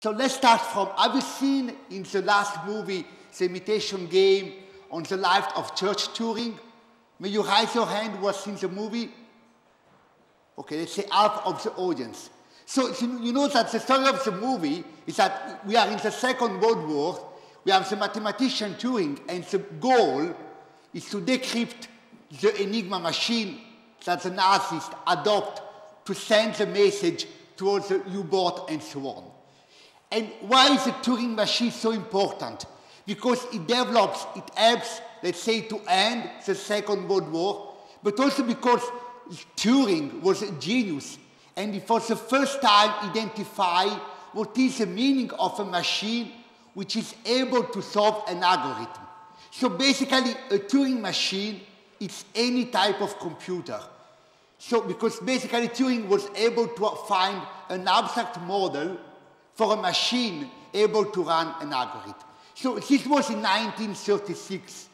So let's start from, have you seen in the last movie, the imitation game on the life of Church Turing? May you raise your hand who has seen the movie? Okay, let's say half of the audience. So you know that the story of the movie is that we are in the Second World War, we have the mathematician Turing, and the goal is to decrypt the Enigma machine that the Nazis adopt to send the message towards the U-boat and so on. And why is the Turing machine so important? Because it develops, it helps, let's say, to end the Second World War, but also because Turing was a genius, and he for the first time identified what is the meaning of a machine which is able to solve an algorithm. So basically, a Turing machine is any type of computer. So because basically Turing was able to find an abstract model for a machine able to run an algorithm. So this was in 1936.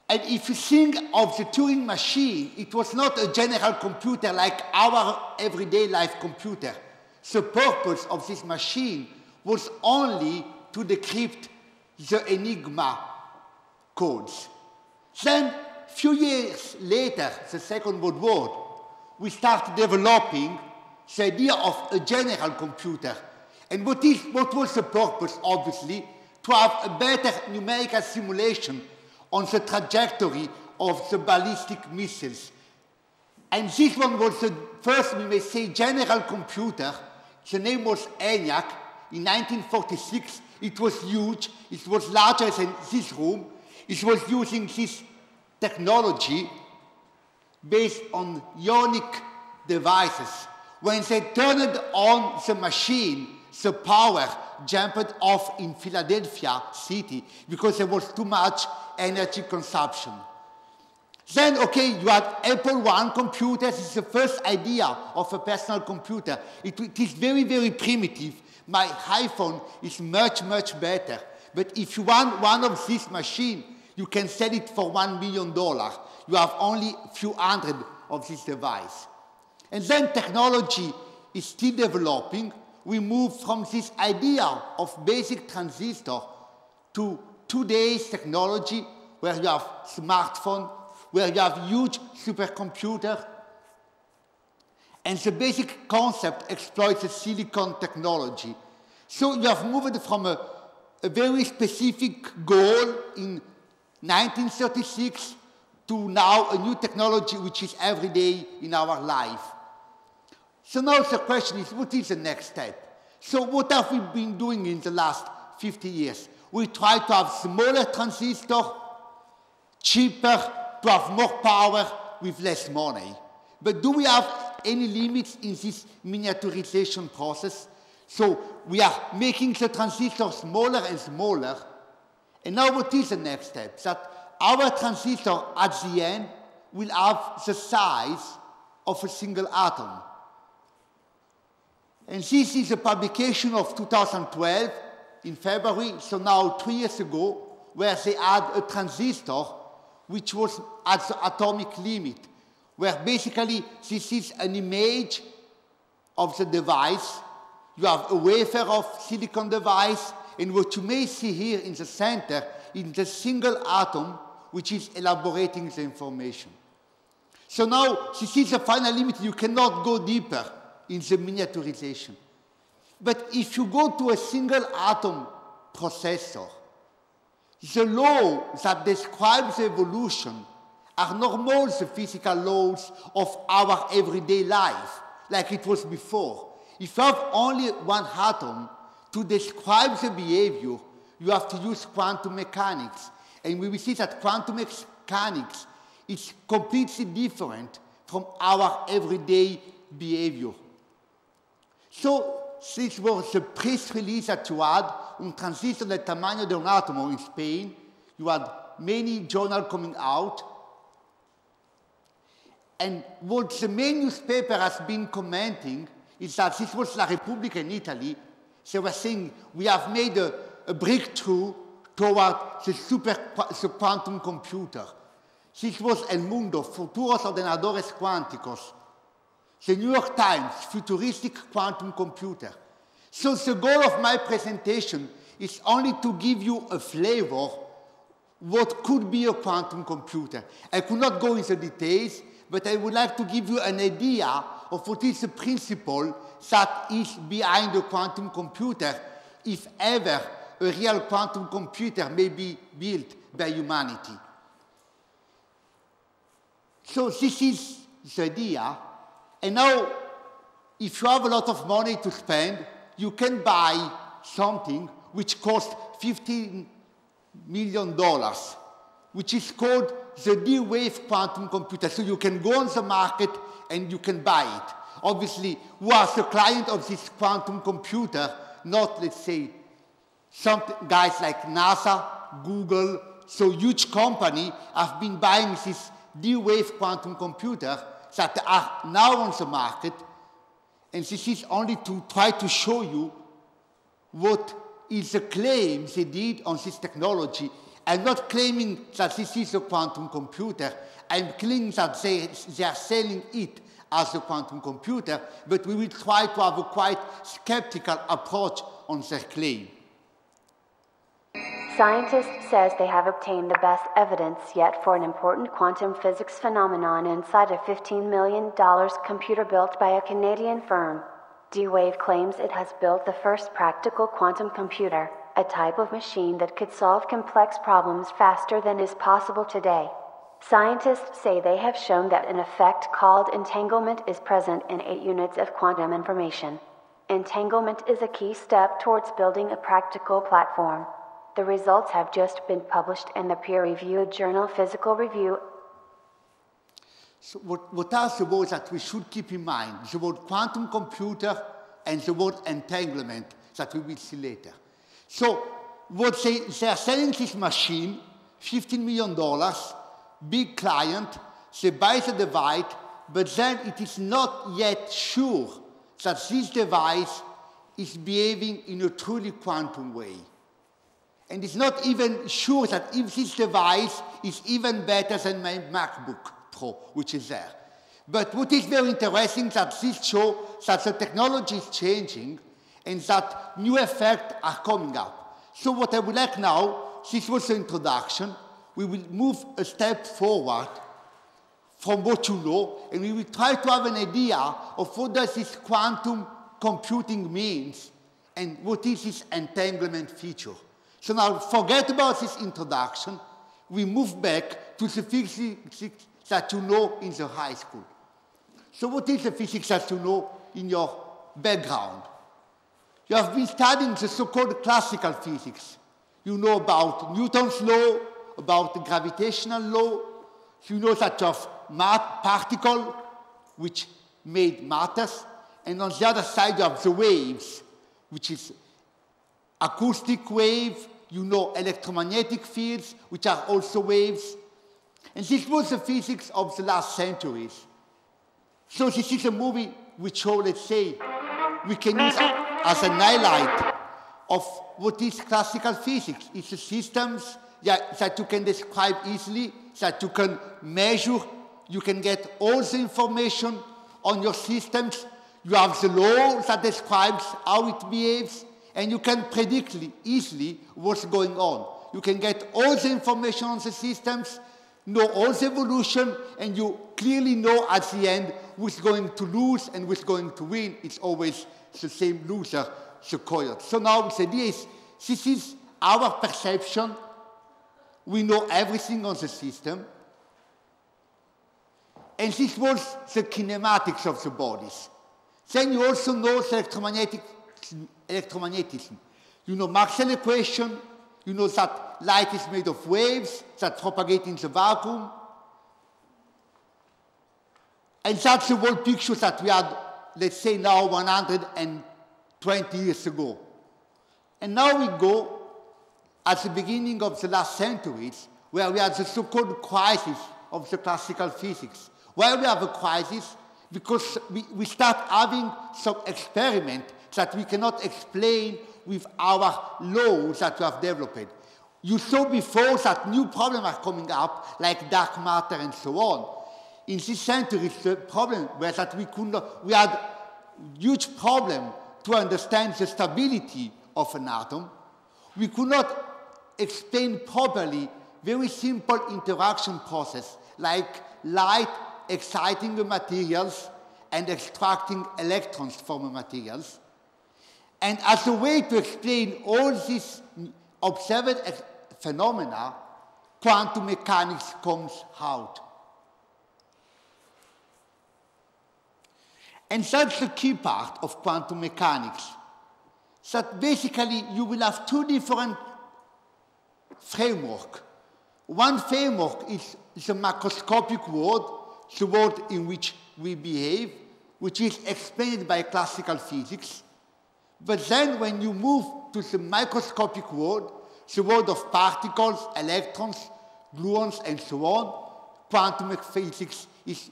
And if you think of the Turing machine, it was not a general computer like our everyday life computer. The purpose of this machine was only to decrypt the Enigma codes. Then, a few years later, the Second World War, we started developing the idea of a general computer. And what was the purpose, obviously? To have a better numerical simulation on the trajectory of the ballistic missiles. And this one was the first, we may say, general computer. The name was ENIAC. In 1946, it was huge. It was larger than this room. It was using this technology based on ionic devices. When they turned on the machine, the power jumped off in Philadelphia city because there was too much energy consumption. Then, okay, you had Apple I computers. It's the first idea of a personal computer. It is very, very primitive. My iPhone is much, much better. But if you want one of these machines, you can sell it for $1 million. You have only a few hundred of this device. And then technology is still developing. We move from this idea of basic transistor to today's technology, where you have smartphone, where you have huge supercomputer. And the basic concept exploits the silicon technology. So you have moved from a very specific goal in 1936 to now a new technology which is every day in our life. So now the question is, what is the next step? So what have we been doing in the last 50 years? We try to have smaller transistors, cheaper, to have more power with less money. But do we have any limits in this miniaturization process? So we are making the transistor smaller and smaller. And now what is the next step? That our transistor at the end will have the size of a single atom. And this is a publication of 2012 in February, so now 3 years ago, where they had a transistor which was at the atomic limit, where basically this is an image of the device. You have a wafer of silicon device, and what you may see here in the center is the single atom which is elaborating the information. So now this is the final limit. You cannot go deeper in the miniaturization. But if you go to a single atom processor, the laws that describe the evolution are normal the physical laws of our everyday life, like it was before. If you have only one atom to describe the behavior, you have to use quantum mechanics. And we will see that quantum mechanics is completely different from our everyday behavior. So this was the press release that you had, un transistor del tamaño de un átomo in Spain. You had many journals coming out. And what the main newspaper has been commenting is that this was La Repubblica in Italy. They were saying, we have made a breakthrough toward the quantum computer. This was El Mundo, futuros ordenadores cuánticos. The New York Times, futuristic quantum computer. So the goal of my presentation is only to give you a flavor what could be a quantum computer. I could not go into details, but I would like to give you an idea of what is the principle that is behind a quantum computer, if ever a real quantum computer may be built by humanity. So this is the idea. And now, if you have a lot of money to spend, you can buy something which costs $15 million, which is called the D-Wave quantum computer. So you can go on the market and you can buy it. Obviously, who are the client of this quantum computer, not, let's say, some guys like NASA, Google, so huge company have been buying this D-Wave quantum computer that are now on the market. And this is only to try to show you what is the claim they did on this technology. I'm not claiming that this is a quantum computer. I'm claiming that they are selling it as a quantum computer, but we will try to have a quite skeptical approach on their claim. Scientists says they have obtained the best evidence yet for an important quantum physics phenomenon inside a $15 million computer built by a Canadian firm. D-Wave claims it has built the first practical quantum computer, a type of machine that could solve complex problems faster than is possible today. Scientists say they have shown that an effect called entanglement is present in 8 units of quantum information. Entanglement is a key step towards building a practical platform. The results have just been published in the peer-reviewed journal Physical Review. So what are the words that we should keep in mind? The word quantum computer and the word entanglement that we will see later. So what they are selling this machine, $15 million, big client, they buy the device, but then it is not yet sure that this device is behaving in a truly quantum way. And it's not even sure that if this device is even better than my MacBook Pro, which is there. But what is very interesting that this shows that the technology is changing and that new effects are coming up. So what I would like now, this was the introduction, we will move a step forward from what you know, and we will try to have an idea of what does this quantum computing means and what is this entanglement feature. So now forget about this introduction. We move back to the physics that you know in the high school. So what is the physics that you know in your background? You have been studying the so-called classical physics. You know about Newton's law, about the gravitational law. You know that you have particle, which made matters. And on the other side, you have the waves, which is acoustic wave. You know electromagnetic fields, which are also waves. And this was the physics of the last centuries. So this is a movie which shows, let's say, we can use as an highlight of what is classical physics. It's the systems that you can describe easily, that you can measure, you can get all the information on your systems. You have the law that describes how it behaves, and you can predict easily what's going on. You can get all the information on the systems, know all the evolution, and you clearly know at the end who's going to lose and who's going to win. It's always the same loser, the coyote. So now the idea is, this is our perception. We know everything on the system. And this was the kinematics of the bodies. Then you also know the electromagnetism. You know Maxwell's equation. You know that light is made of waves that propagate in the vacuum. And that's the world picture that we had, let's say now, 120 years ago. And now we go at the beginning of the last centuries, where we had the so-called crisis of the classical physics. Why we have a crisis? Because we start having some experiment that we cannot explain with our laws that we have developed. You saw before that new problems are coming up, like dark matter and so on. In this century, the problem was that we had huge problem to understand the stability of an atom, we could not explain properly very simple interaction process like light exciting the materials and extracting electrons from the materials. And as a way to explain all these observed phenomena, quantum mechanics comes out. And that's the key part of quantum mechanics. That basically you will have two different frameworks. One framework is the macroscopic world, the world in which we behave, which is explained by classical physics. But then when you move to the microscopic world, the world of particles, electrons, gluons, and so on, quantum physics is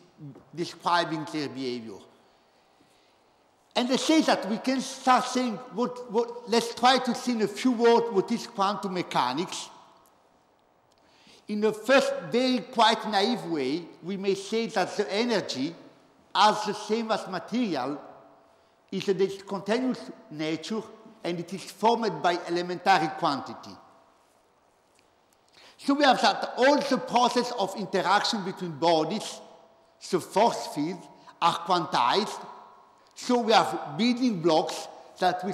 describing their behavior. And they say that we can start saying, let's try to see in a few words what is quantum mechanics. In the first very quite naive way, we may say that the energy, as the same as material, is a discontinuous nature and it is formed by elementary quantity. So we have that all the process of interaction between bodies, the force field, are quantized. So we have building blocks that we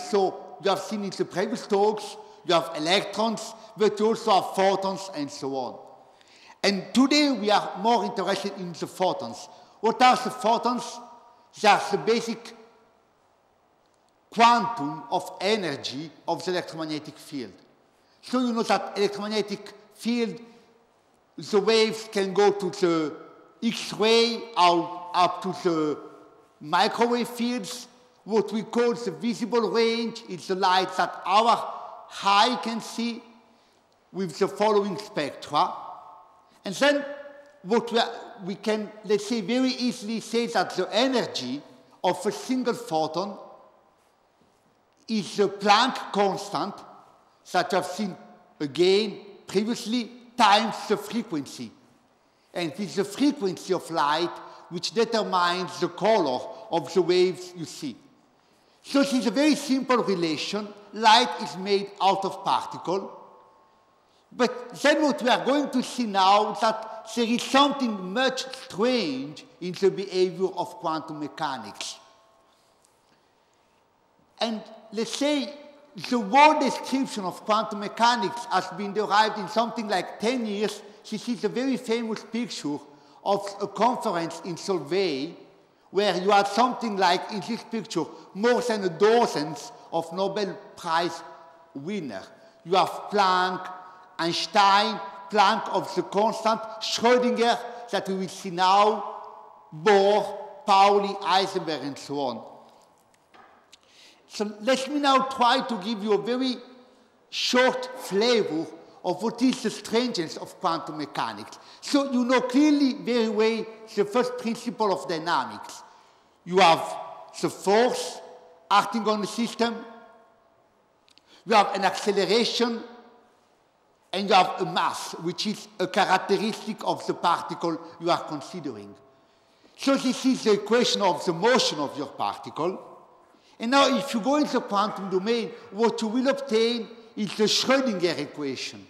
have seen in the previous talks. You have electrons, but you also have photons and so on. And today we are more interested in the photons. What are the photons? They are the basic quantum of energy of the electromagnetic field. So you know that electromagnetic field, the waves can go to the X-ray up to the microwave fields. What we call the visible range is the light that our eye can see with the following spectra. And then what we can, let's say, very easily say that the energy of a single photon is the Planck constant that you have seen again previously times the frequency. And it is the frequency of light which determines the color of the waves you see. So it is a very simple relation. Light is made out of particles. But then what we are going to see now is that there is something much strange in the behavior of quantum mechanics. And let's say the word description of quantum mechanics has been derived in something like 10 years. This is a very famous picture of a conference in Solvay, where you had something like, in this picture, more than a dozen of Nobel Prize winners. You have Planck, Einstein, Planck of the constant, Schrödinger, that we will see now, Bohr, Pauli, Heisenberg, and so on. So let me now try to give you a very short flavor of what is the strangeness of quantum mechanics. So you know clearly very well the first principle of dynamics. You have the force acting on the system, you have an acceleration, and you have a mass, which is a characteristic of the particle you are considering. So this is the equation of the motion of your particle. And now if you go in the quantum domain, what you will obtain is the Schrödinger equation.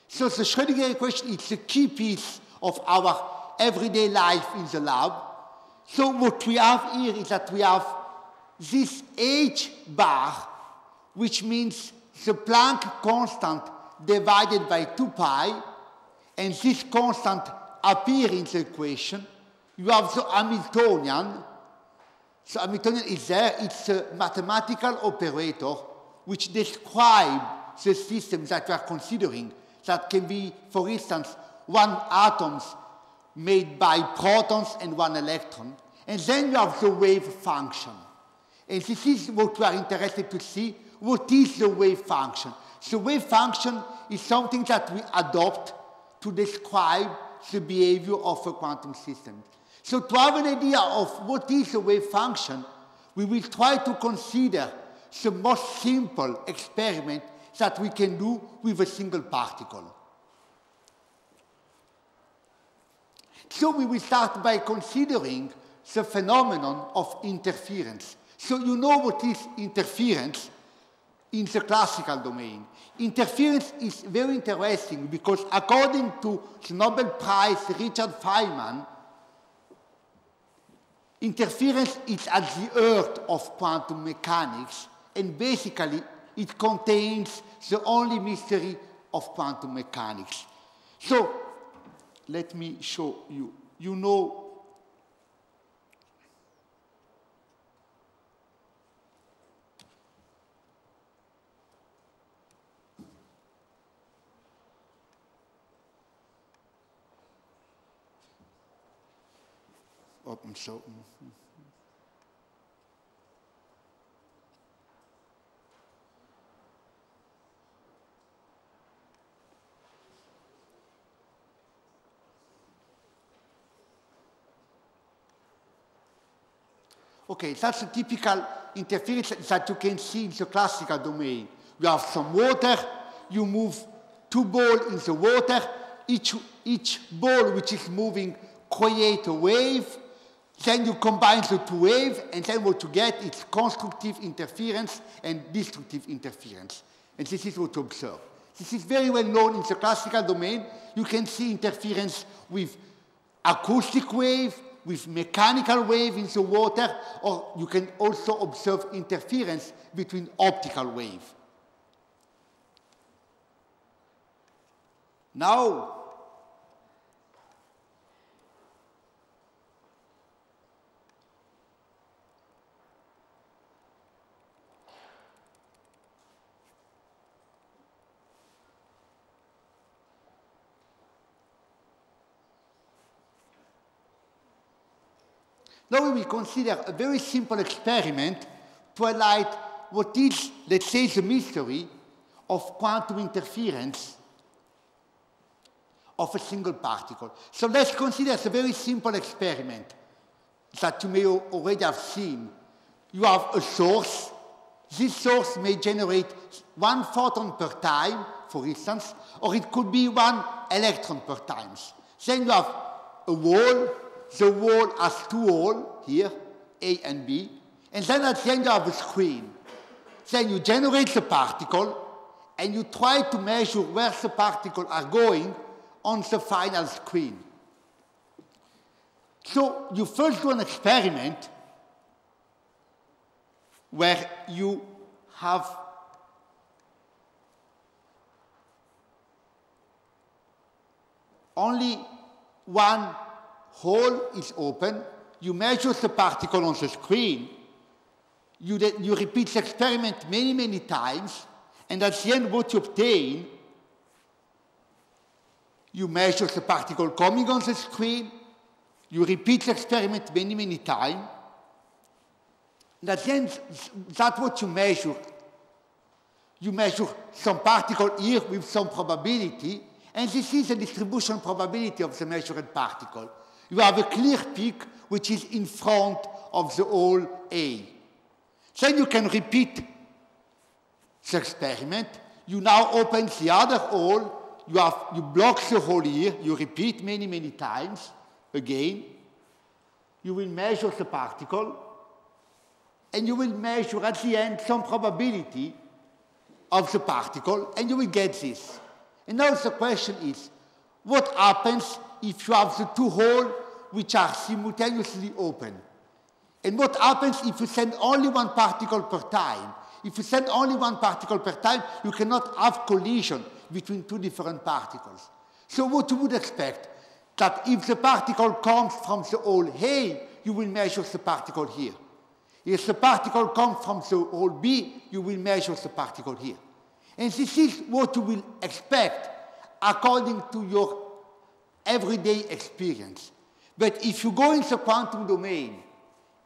So the Schrödinger equation is the key piece of our everyday life in the lab. So what we have here is that we have this h bar, which means the Planck constant divided by 2 pi, and this constant appears in the equation. You have the Hamiltonian. So Hamiltonian is there. It's a mathematical operator which describes the system that we are considering. That can be, for instance, one atom made by protons and one electron. And then you have the wave function. And this is what we are interested to see. What is the wave function? The wave function is something that we adopt to describe the behavior of a quantum system. So to have an idea of what is a wave function, we will try to consider the most simple experiment that we can do with a single particle. So we will start by considering the phenomenon of interference. So you know what is interference in the classical domain. Interference is very interesting because according to the Nobel Prize Richard Feynman, interference is at the heart of quantum mechanics, and basically it contains the only mystery of quantum mechanics. So let me show you. You know so. Okay, that's a typical interference that you can see in the classical domain. You have some water, you move two balls in the water, each ball which is moving creates a wave, then you combine the two waves, and then what you get is constructive interference and destructive interference. And this is what you observe. This is very well known in the classical domain. You can see interference with acoustic wave, with mechanical wave in the water, or you can also observe interference between optical wave. Now, now we will consider a very simple experiment to highlight what is, let's say, the mystery of quantum interference of a single particle. So let's consider a very simple experiment that you may already have seen. You have a source. This source may generate 1 photon per time, for instance, or it could be 1 electron per time. Then you have a wall. The wall has 2 holes here, A and B, and then at the end you have a screen. Then you generate the particle, and you try to measure where the particles are going on the final screen. So you first do an experiment where you have only 1 hole is open, you measure the particle on the screen, you repeat the experiment many, many times, and at the end what you obtain, you measure the particle coming on the screen, you repeat the experiment many, many times, and at the end, that's what you measure. You measure some particle here with some probability, and this is the distribution probability of the measured particle. You have a clear peak which is in front of the hole A. Then you can repeat the experiment. You now open the other hole. You block the hole here. You repeat many, many times. Again, you will measure the particle, and you will measure at the end some probability of the particle, and you will get this. And now the question is, what happens if you have the 2 holes which are simultaneously open? And what happens if you send only 1 particle per time? If you send only 1 particle per time, you cannot have collision between 2 different particles. So what you would expect, that if the particle comes from the hole A, you will measure the particle here. If the particle comes from the hole B, you will measure the particle here. And this is what you will expect according to your everyday experience. But if you go in the quantum domain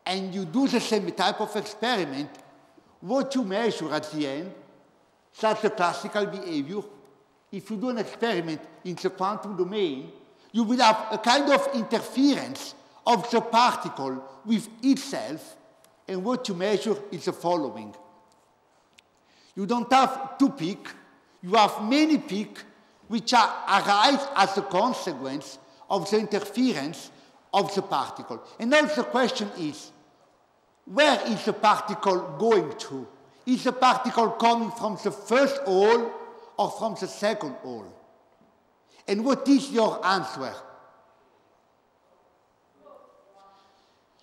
and you do the same type of experiment, what you measure at the end, that's the classical behavior. If you do an experiment in the quantum domain, you will have a kind of interference of the particle with itself, and what you measure is the following. You don't have 2 peaks, you have many peaks which arise as a consequence of the interference of the particle. And now the question is, where is the particle going to? Is the particle coming from the first hole or from the second hole? And what is your answer?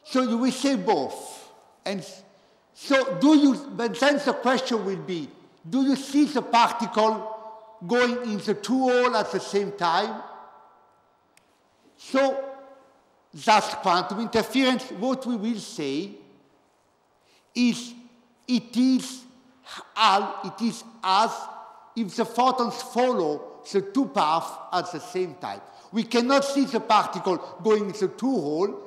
So you will say both. And so but then the question will be, do you see the particle going in the two holes at the same time? So that's quantum interference. What we will say is it is as if the photons follow the two paths at the same time. We cannot see the particle going in the two holes,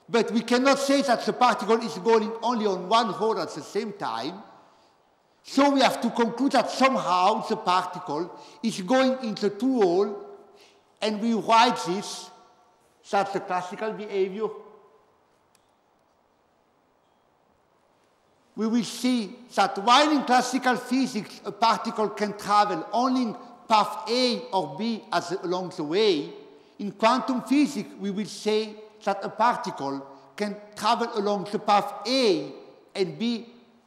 but we cannot say that the particle is going only on one hole at the same time. So we have to conclude that somehow the particle is going into two holes, and we write this. That's the classical behavior. We will see that while in classical physics a particle can travel only in path A or B along the way, in quantum physics we will say that a particle can travel along the path A and B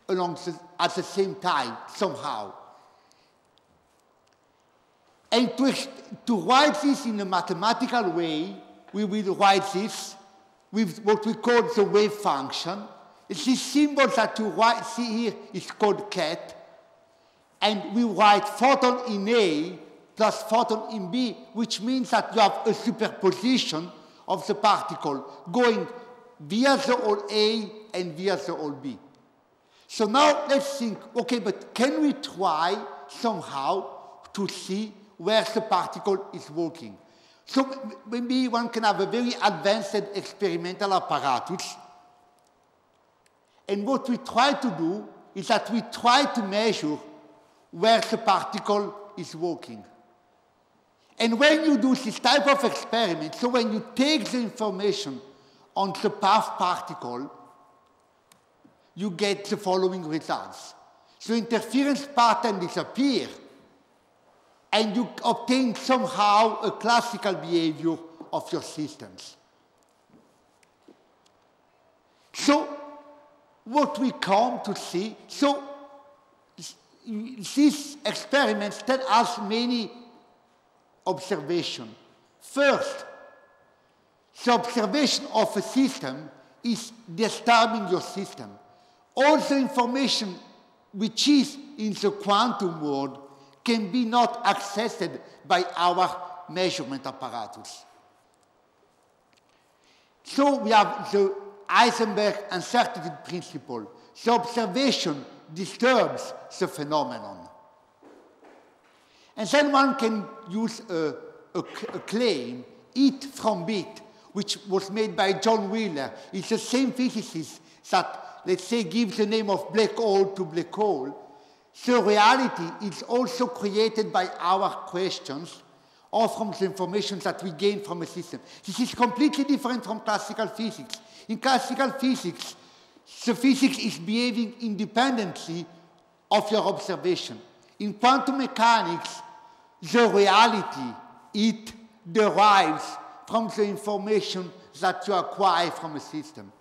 at the same time, somehow. And to write this in a mathematical way, we will write this with what we call the wave function. This symbol that you see here is called ket, and we write photon in A plus photon in B, which means that you have a superposition of the particle going via the hole A and via the hole B. So now let's think, okay, but can we try somehow to see where the particle is walking? So maybe one can have a very advanced experimental apparatus. And what we try to do is that we try to measure where the particle is walking. And when you do this type of experiment, so when you take the information on the path particle, you get the following results. So interference pattern disappears, and you obtain somehow a classical behavior of your systems. So what we come to see, so these experiments tell us many observations. First, the observation of a system is disturbing your system. All the information which is in the quantum world can be not accessed by our measurement apparatus. So we have the Heisenberg uncertainty principle. The observation disturbs the phenomenon. And then one can use a claim, it from bit, which was made by John Wheeler. It's the same physicist that, let's say, gives the name of black hole to black hole. So reality is also created by our questions or from the information that we gain from a system. This is completely different from classical physics. In classical physics, the physics is behaving independently of your observation. In quantum mechanics, the reality, it derives from the information that you acquire from a system.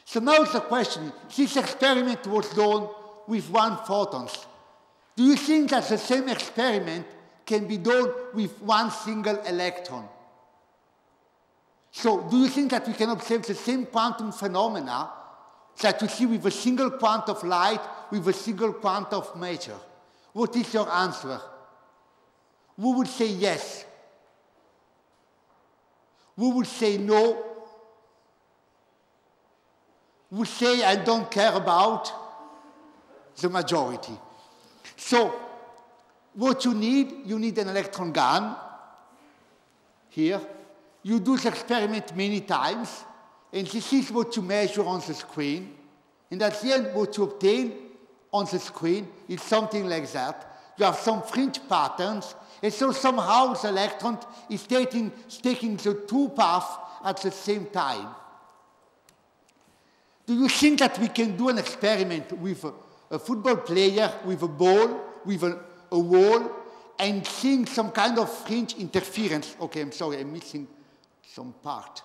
So now the question, this experiment was done with 1 photon. Do you think that the same experiment can be done with 1 single electron? So do you think that we can observe the same quantum phenomena that we see with a single quantum of light, with a single quantum of matter? What is your answer? Who would say yes? Who would say no? Who would say I don't care about? The majority. So what you need an electron gun here. You do the experiment many times, and this is what you measure on the screen. And at the end, what you obtain on the screen is something like that. You have some fringe patterns, and so somehow the electron is taking the 2 paths at the same time. Do you think that we can do an experiment with a football player, with a ball, with a wall, and seeing some kind of fringe interference? Okay, I'm sorry, I'm missing some part.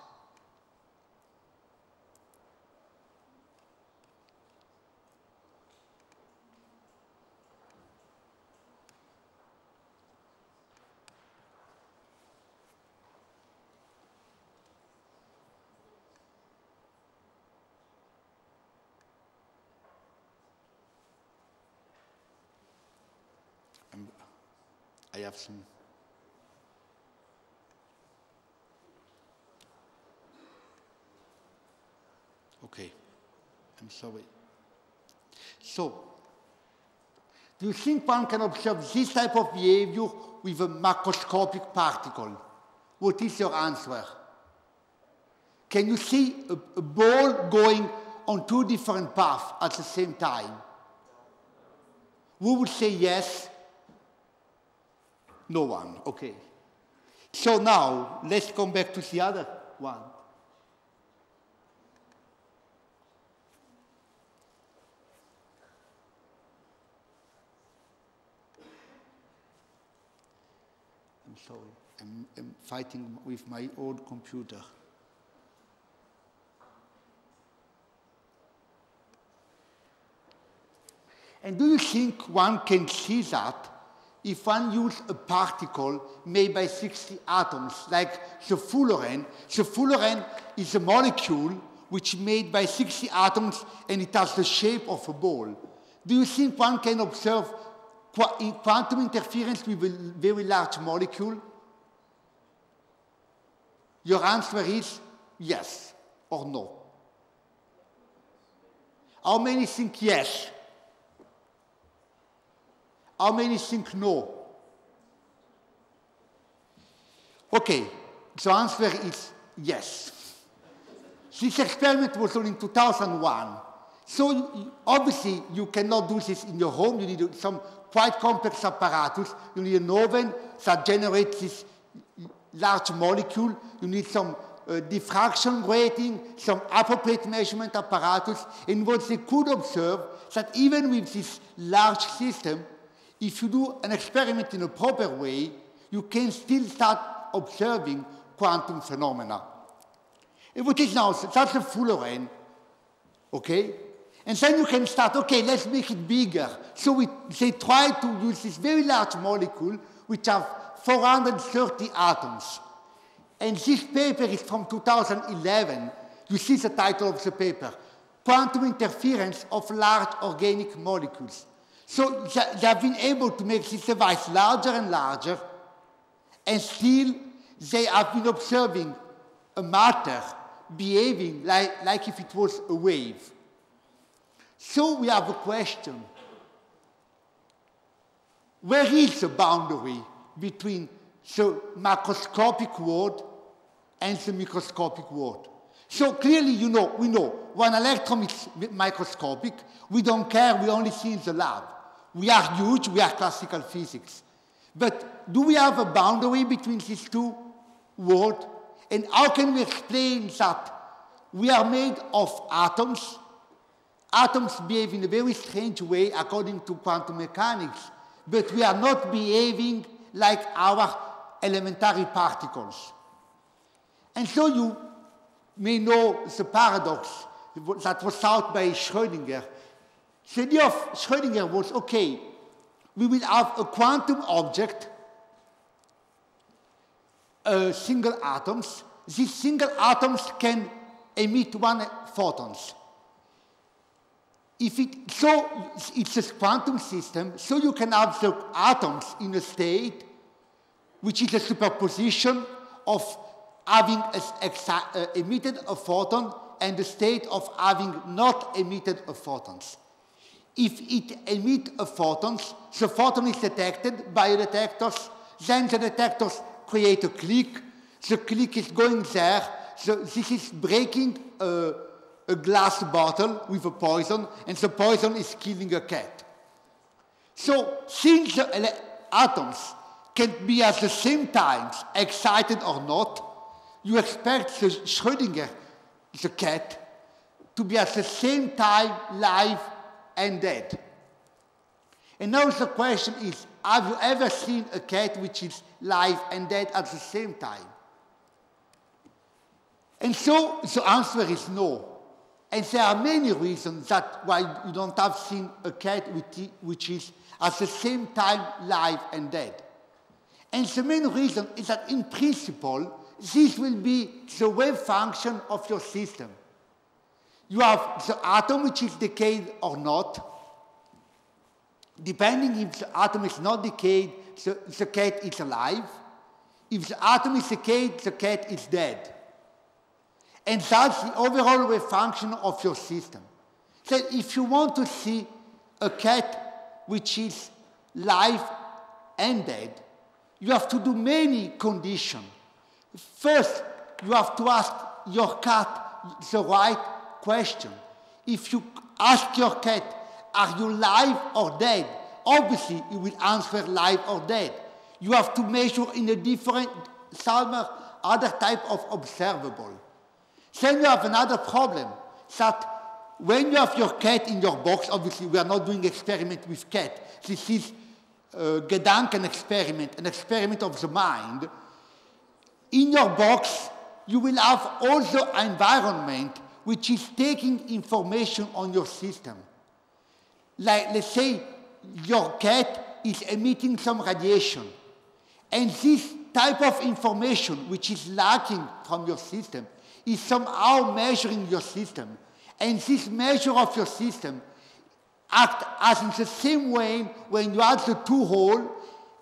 I have some. Okay, I'm sorry. So, do you think one can observe this type of behavior with a macroscopic particle? What is your answer? Can you see a ball going on two different paths at the same time? Who would say yes? No one, okay. So now, let's come back to the other one. I'm sorry, I'm fighting with my old computer. And do you think one can see that if one uses a particle made by 60 atoms, like the fullerene? The fullerene is a molecule which is made by 60 atoms and it has the shape of a ball. Do you think one can observe quantum interference with a very large molecule? Your answer is yes or no. How many think yes? How many think no? Okay, the answer is yes. This experiment was done in 2001. So obviously you cannot do this in your home. You need some quite complex apparatus. You need an oven that generates this large molecule. You need some diffraction grating, some appropriate measurement apparatus. And what they could observe that even with this large system, if you do an experiment in a proper way, you can still start observing quantum phenomena. And what is now, that's a fullerene, okay? And then you can start, okay, let's make it bigger. So they try to use this very large molecule, which have 430 atoms. And this paper is from 2011. You see the title of the paper, Quantum Interference of Large Organic Molecules. So they have been able to make this device larger and larger, and still they have been observing a matter behaving like if it was a wave. So we have a question. Where is the boundary between the macroscopic world and the microscopic world? So clearly, we know, one electron is microscopic. We don't care, we only see in the lab. We are huge, we are classical physics. But do we have a boundary between these two worlds? And how can we explain that we are made of atoms? Atoms behave in a very strange way according to quantum mechanics, but we are not behaving like our elementary particles. And so you may know the paradox that was thought by Schrödinger. The idea of Schrödinger was, okay, we will have a quantum object, single atoms. These single atoms can emit one photons. So it's a quantum system, so you can have the atoms in a state which is a superposition of having emitted a photon and the state of having not emitted a photons. If it emits a photons, the photon is detected by detectors, then the detectors create a click, the click is going there, so this is breaking a glass bottle with a poison, and the poison is killing a cat. So since the atoms can be at the same time excited or not, you expect the Schrödinger, the cat, to be at the same time live and dead. And now the question is, have you ever seen a cat which is live and dead at the same time? And so the answer is no. And there are many reasons why you don't have seen a cat which is at the same time live and dead. And the main reason is that in principle, this will be the wave function of your system. You have the atom which is decayed or not. Depending if the atom is not decayed, the cat is alive. If the atom is decayed, the cat is dead. And that's the overall wave function of your system. So if you want to see a cat which is live and dead, you have to do many conditions. First, you have to ask your cat the right question. If you ask your cat, are you live or dead? Obviously, it will answer live or dead. You have to measure in a different, some other type of observable. Then you have another problem, that when you have your cat in your box, obviously we are not doing experiment with cat. This is a Gedanken experiment, an experiment of the mind. In your box, you will have also an environment which is taking information on your system. Like, let's say, your cat is emitting some radiation. And this type of information which is lacking from your system is somehow measuring your system. And this measure of your system acts as in the same way when you add the two holes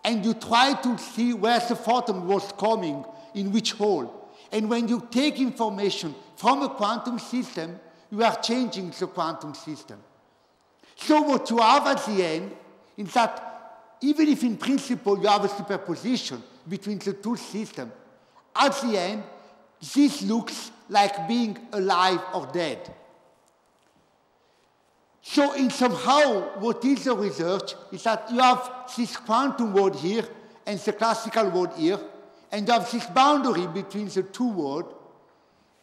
and you try to see where the photon was coming, in which hole. And when you take information from a quantum system, you are changing the quantum system. So what you have at the end is that even if in principle you have a superposition between the two systems, at the end, this looks like being alive or dead. So in somehow, what is the research is that you have this quantum world here and the classical world here, and you have this boundary between the two worlds,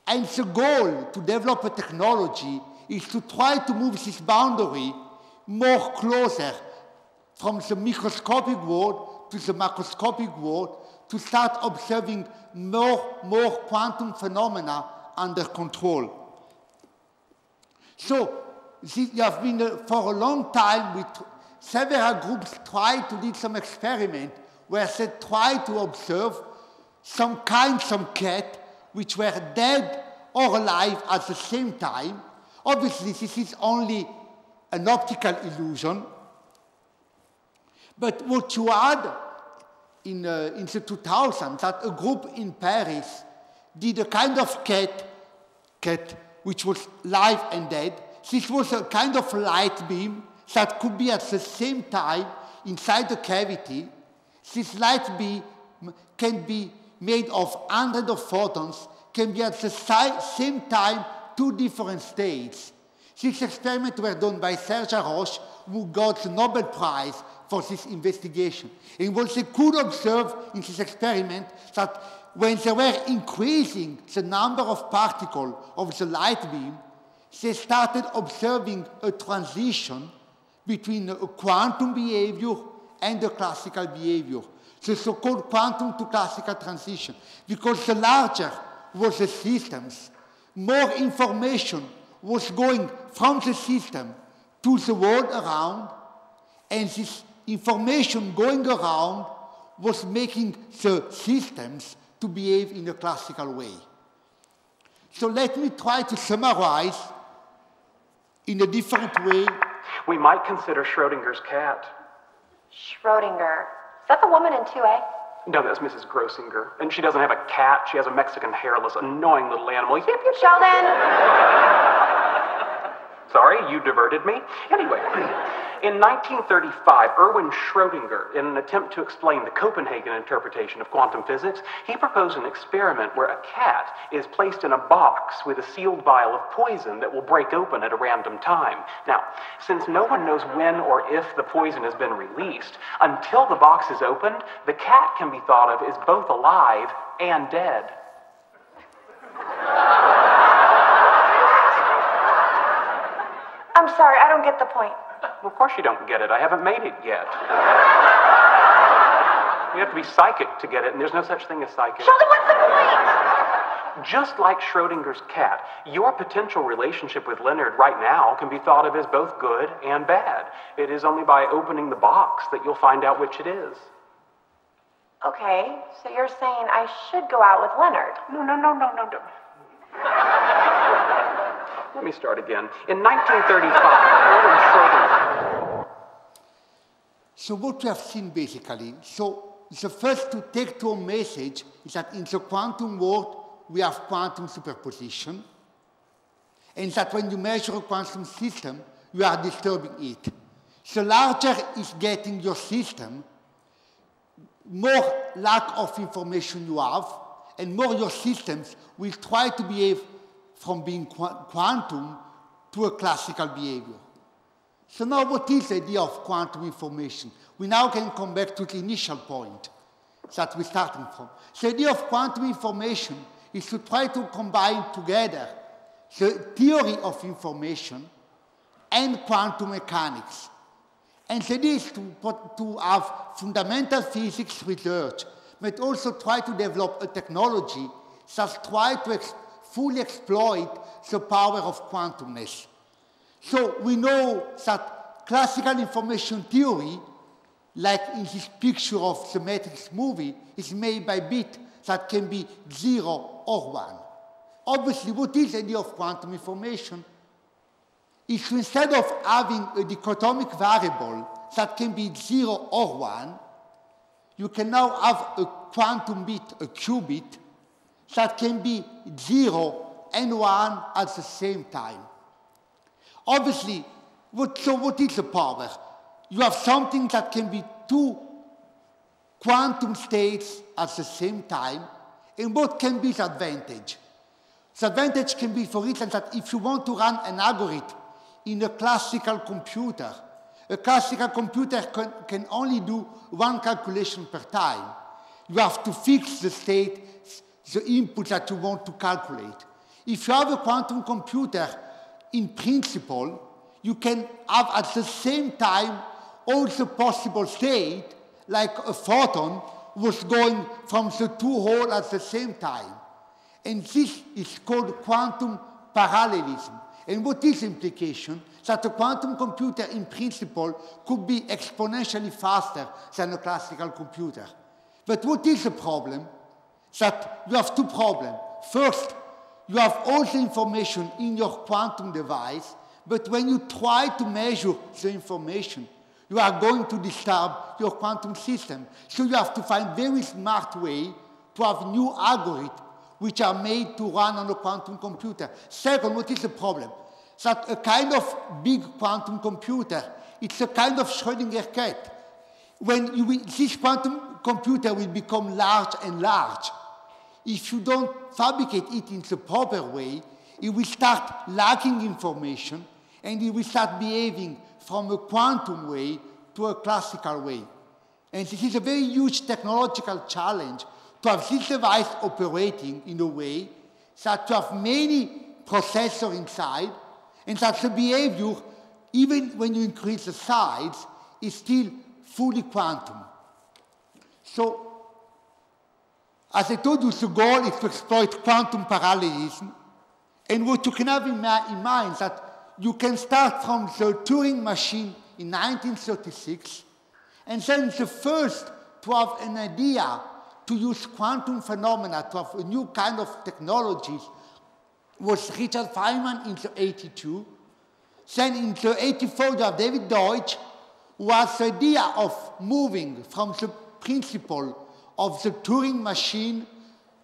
and the goal to develop a technology is to try to move this boundary more closer from the microscopic world to the macroscopic world to start observing more quantum phenomena under control. So you have been, for a long time, with several groups tried to do some experiment where they tried to observe some cat which were dead or alive at the same time. Obviously, this is only an optical illusion. But what you had in the 2000s, that a group in Paris did a kind of cat which was live and dead. This was a kind of light beam that could be at the same time inside the cavity. This light beam can be made of hundreds of photons, can be at the same time two different states. These experiments were done by Serge Roche, who got the Nobel Prize for this investigation. And what they could observe in this experiment that when they were increasing the number of particles of the light beam, they started observing a transition between a quantum behavior and a classical behavior, the so-called quantum to classical transition. Because the larger was the systems, more information was going from the system to the world around, and this information going around was making the systems to behave in a classical way. So let me try to summarize in a different way. We might consider Schrodinger's cat. Schrodinger. Is that the woman in 2A? No, that's Mrs. Grossinger. And she doesn't have a cat. She has a Mexican hairless, annoying little animal. Yip, yip, Sheldon! Sorry, you diverted me. Anyway, in 1935, Erwin Schrödinger, in an attempt to explain the Copenhagen interpretation of quantum physics, he proposed an experiment where a cat is placed in a box with a sealed vial of poison that will break open at a random time. Now, since no one knows when or if the poison has been released, until the box is opened, the cat can be thought of as both alive and dead. I'm sorry, I don't get the point. Well, of course you don't get it. I haven't made it yet. You have to be psychic to get it, and there's no such thing as psychic. Sheldon, what's the point? Just like Schrodinger's cat, your potential relationship with Leonard right now can be thought of as both good and bad. It is only by opening the box that you'll find out which it is. Okay, so you're saying I should go out with Leonard? No. Let me start again. In 1935, Erwin Schrödinger. So what we have seen basically, so the first to take home message is that in the quantum world, we have quantum superposition, and that when you measure a quantum system, you are disturbing it. The larger is getting your system, more lack of information you have, and more your systems will try to behave from being quantum to a classical behavior. So now what is the idea of quantum information? We now can come back to the initial point that we're starting from. The idea of quantum information is to try to combine together the theory of information and quantum mechanics. And the idea is to have fundamental physics research, but also try to develop a technology that tries to fully exploit the power of quantumness. So we know that classical information theory, like in this picture of the Matrix movie, is made by bits that can be 0 or 1. Obviously, what is the idea of quantum information? Is instead of having a dichotomic variable that can be 0 or 1, you can now have a quantum bit, a qubit, that can be 0 and 1 at the same time. Obviously, so what is the power? You have something that can be two quantum states at the same time, and what can be the advantage? The advantage can be, for instance, that if you want to run an algorithm in a classical computer can only do one calculation per time. You have to fix the state, the input that you want to calculate. If you have a quantum computer, in principle, you can have at the same time all the possible state, like a photon was going from the two holes at the same time. And this is called quantum parallelism. And what is the implication? That a quantum computer, in principle, could be exponentially faster than a classical computer. But what is the problem? That you have two problems. First, you have all the information in your quantum device, but when you try to measure the information, you are going to disturb your quantum system. So you have to find very smart way to have new algorithms which are made to run on a quantum computer. Second, what is the problem? That a kind of big quantum computer, it's a kind of Schrödinger cat. When this quantum computer will become large and large, if you don't fabricate it in the proper way, it will start lacking information, and it will start behaving from a quantum way to a classical way. And this is a very huge technological challenge to have this device operating in a way that you have many processors inside, and that the behavior, even when you increase the size, is still fully quantum. So, as I told you, the goal is to exploit quantum parallelism. And what you can have in mind is that you can start from the Turing machine in 1936, and then the first to have an idea to use quantum phenomena to have a new kind of technologies was Richard Feynman in the 82. Then in the 84, you have David Deutsch, who has the idea of moving from the principle of the Turing machine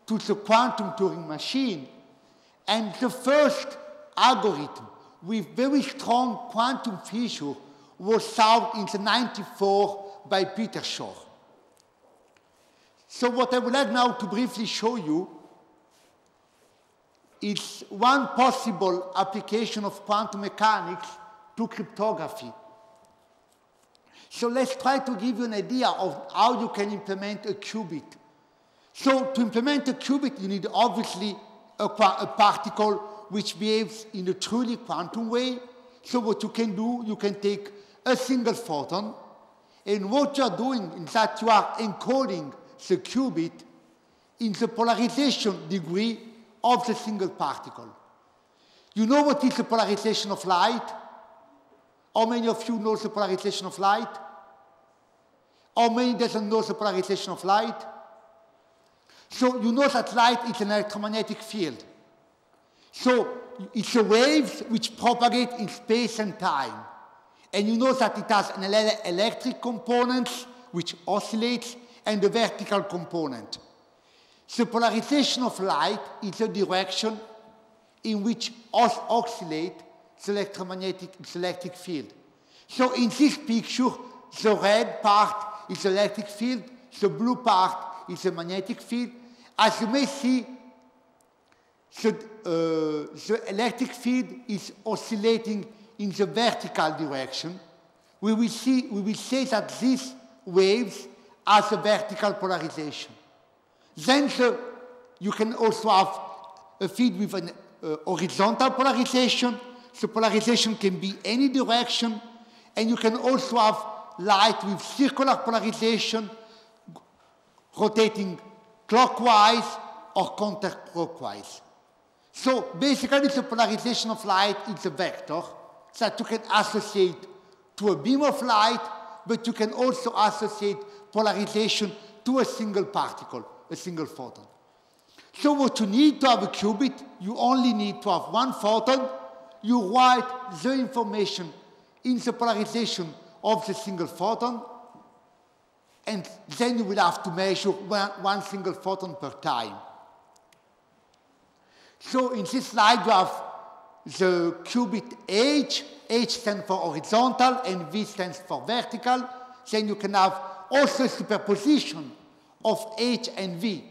to the quantum Turing machine. And the first algorithm with very strong quantum feature was solved in the 94 by Peter Shor. So what I would like now to briefly show you is one possible application of quantum mechanics to cryptography. So let's try to give you an idea of how you can implement a qubit. So to implement a qubit, you need obviously a particle which behaves in a truly quantum way. So what you can do, you can take a single photon, and what you are doing is that you are encoding the qubit in the polarization degree of the single particle. You know what is the polarization of light? How many of you know the polarization of light? How many doesn't know the polarization of light? So you know that light is an electromagnetic field. So it's a waves which propagate in space and time. And you know that it has an electric component, which oscillates, and a vertical component. The polarization of light is the direction in which oscillates the electric field. So in this picture, the red part is the electric field, the blue part is the magnetic field. As you may see, the electric field is oscillating in the vertical direction. We will say that these waves have a vertical polarization. Then you can also have a field with an horizontal polarization. The polarization can be any direction, and you can also have light with circular polarization, rotating clockwise or counterclockwise. So basically the polarization of light is a vector that you can associate to a beam of light, but you can also associate polarization to a single particle, a single photon. So what you need to have a qubit, you only need to have one photon. You write the information in the polarization of the single photon, and then you will have to measure one single photon per time. So in this slide you have the qubit H. H stands for horizontal and V stands for vertical. Then you can have also a superposition of H and V.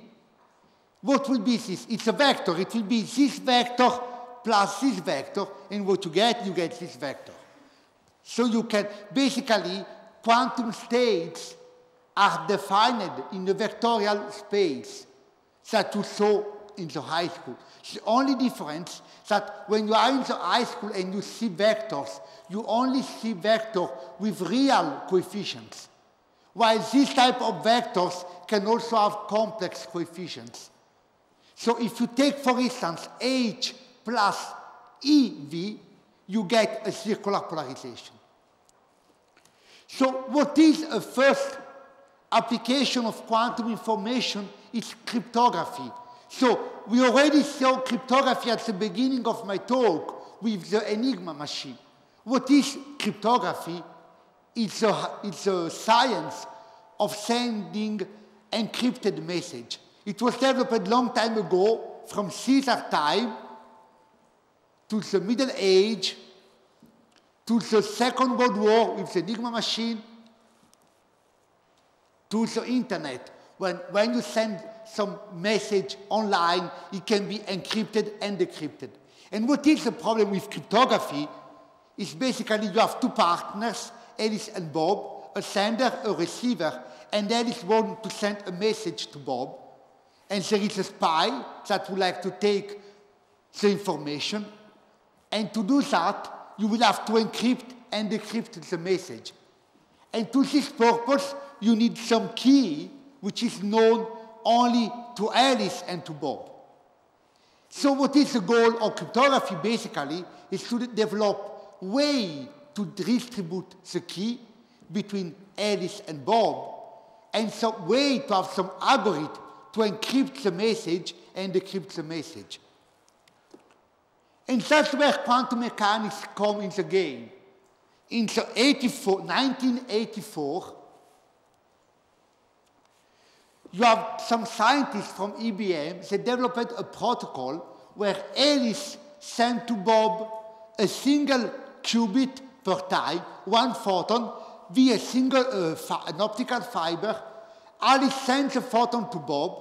What will be this? It's a vector. It will be this vector plus this vector, and what you get this vector. So you can, basically, quantum states are defined in the vectorial space that you saw in the high school. The only difference is that when you are in the high school and you see vectors, you only see vectors with real coefficients, while this type of vectors can also have complex coefficients. So if you take, for instance, H plus EV, you get a circular polarization. So what is a first application of quantum information is cryptography. So we already saw cryptography at the beginning of my talk with the Enigma machine. What is cryptography? It's a science of sending encrypted message. It was developed a long time ago, from Caesar time to the Middle Age, to the Second World War with the Enigma machine, to the internet. When you send some message online, it can be encrypted and decrypted. And what is the problem with cryptography is basically you have two partners, Alice and Bob, a sender, a receiver, and Alice wants to send a message to Bob. And there is a spy that would like to take the information. And to do that, you will have to encrypt and decrypt the message. And to this purpose, you need some key which is known only to Alice and to Bob. So what is the goal of cryptography basically is to develop a way to distribute the key between Alice and Bob, and some way to have some algorithm to encrypt the message and decrypt the message. And that's where quantum mechanics come in the game. In the 1984, you have some scientists from IBM that developed a protocol where Alice sent to Bob a single qubit per time, one photon, via an optical fiber. Alice sends a photon to Bob.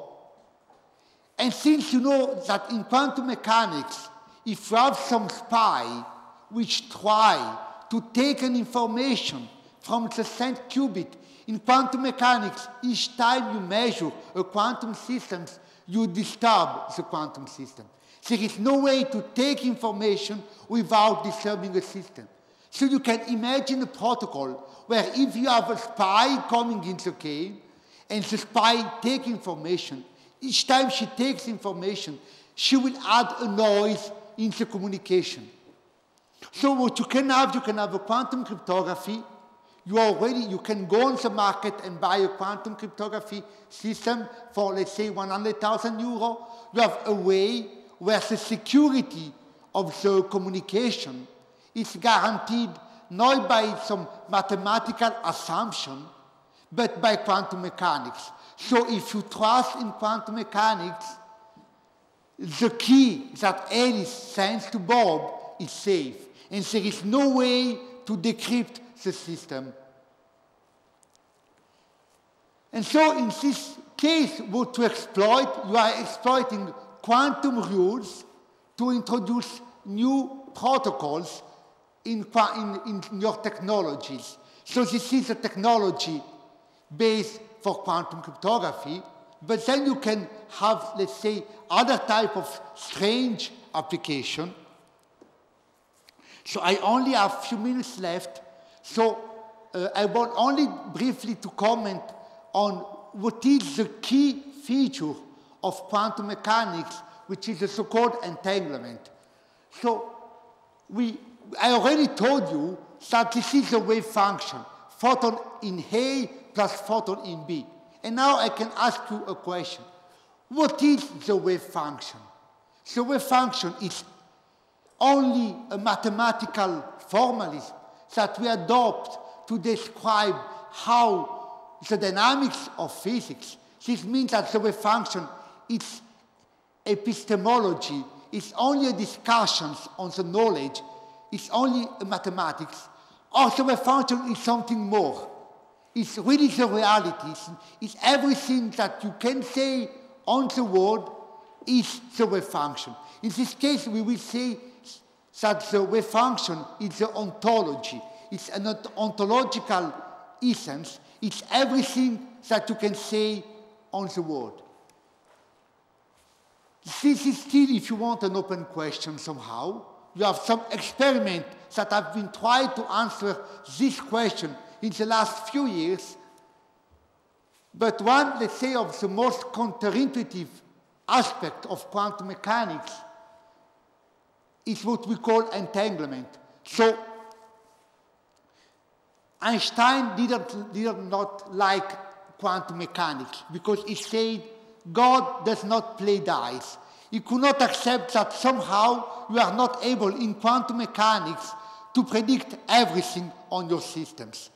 And since you know that in quantum mechanics, if you have some spy which try to take an information from the sent qubit, in quantum mechanics, each time you measure a quantum system, you disturb the quantum system. There is no way to take information without disturbing a system. So you can imagine a protocol where if you have a spy coming in the game, and the spy takes information, each time she takes information, she will add a noise in the communication. So what you can have a quantum cryptography. You can go on the market and buy a quantum cryptography system for, let's say, 100,000 euro. You have a way where the security of the communication is guaranteed not by some mathematical assumption, but by quantum mechanics. So if you trust in quantum mechanics, the key that Alice sends to Bob is safe, and there is no way to decrypt the system. And so in this case, what to exploit, you are exploiting quantum rules to introduce new protocols in your technologies. So this is a technology based for quantum cryptography, but then you can have, let's say, other type of strange application. So I only have a few minutes left, so I want only briefly to comment on what is the key feature of quantum mechanics, which is the so-called entanglement. So I already told you that this is a wave function, photon in A plus photon in B. And now I can ask you a question. What is the wave function? The wave function is only a mathematical formalism that we adopt to describe how the dynamics of physics. This means that the wave function is epistemology, it's only a discussions on the knowledge, it's only a mathematics, or the wave function is something more. It's really the reality. It's everything that you can say on the world is the wave function. In this case, we will say that the wave function is the ontology. It's an ontological essence. It's everything that you can say on the world. This is still, if you want, an open question somehow. You have some experiments that have been trying to answer this question in the last few years. But one, let's say, of the most counterintuitive aspect of quantum mechanics is what we call entanglement. So Einstein did not like quantum mechanics because he said God does not play dice. He could not accept that somehow you are not able in quantum mechanics to predict everything on your systems.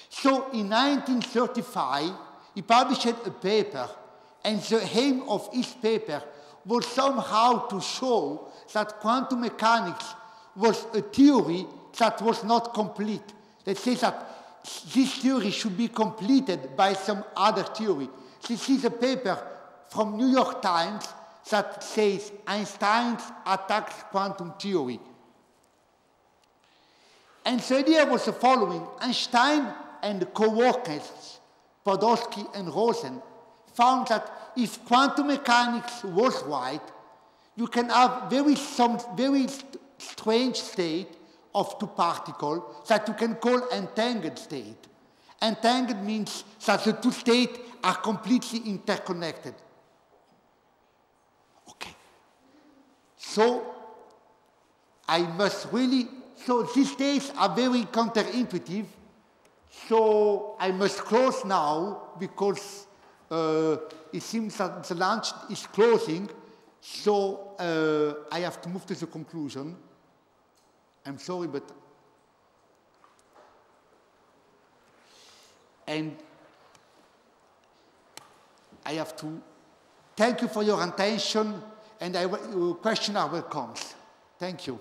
So in 1935, he published a paper, and the aim of his paper was somehow to show that quantum mechanics was a theory that was not complete. Let's say that this theory should be completed by some other theory. This is a paper from New York Times that says Einstein attacks quantum theory. And the idea was the following. Einstein and the co-workers, Podolsky and Rosen, found that if quantum mechanics was right, you can have some very strange state of two particles that you can call entangled state. Entangled means that the two states are completely interconnected. Okay. So these states are very counterintuitive. So I must close now because it seems that the lunch is closing. So I have to move to the conclusion. I'm sorry, but... And I have to thank you for your attention, and your questions are welcome. Thank you.